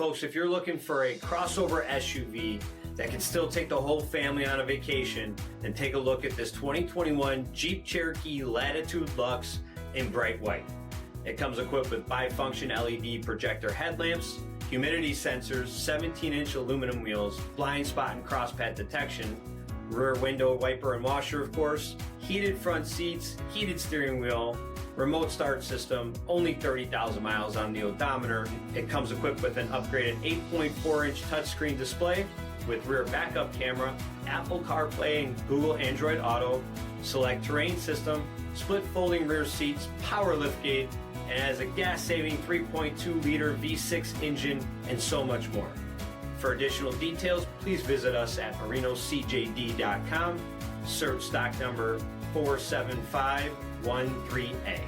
Folks, if you're looking for a crossover SUV that can still take the whole family on a vacation, then take a look at this 2021 Jeep Cherokee Latitude Luxe in bright white. It comes equipped with bifunction LED projector headlamps, humidity sensors, 17-inch aluminum wheels, blind spot and crosspath detection, rear window wiper and washer of course, heated front seats, heated steering wheel, remote start system, only 30,000 miles on the odometer. It comes equipped with an upgraded 8.4-inch touchscreen display with rear backup camera, Apple CarPlay and Google Android Auto, SELEC-TERRAIN system, split folding rear seats, power liftgate, and has a gas-saving 3.2-liter V6 engine, and so much more. For additional details, please visit us at marinocjd.com. Search stock number 47513A.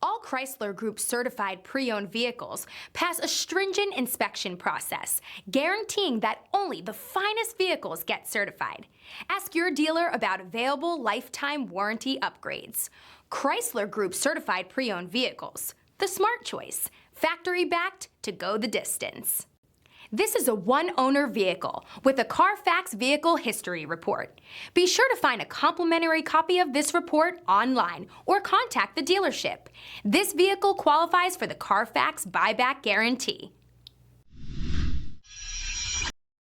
All Chrysler Group certified pre-owned vehicles pass a stringent inspection process, guaranteeing that only the finest vehicles get certified. Ask your dealer about available lifetime warranty upgrades. Chrysler Group certified pre-owned vehicles, the smart choice, factory backed to go the distance. This is a one-owner vehicle with a Carfax Vehicle History Report. Be sure to find a complimentary copy of this report online or contact the dealership. This vehicle qualifies for the Carfax Buyback Guarantee.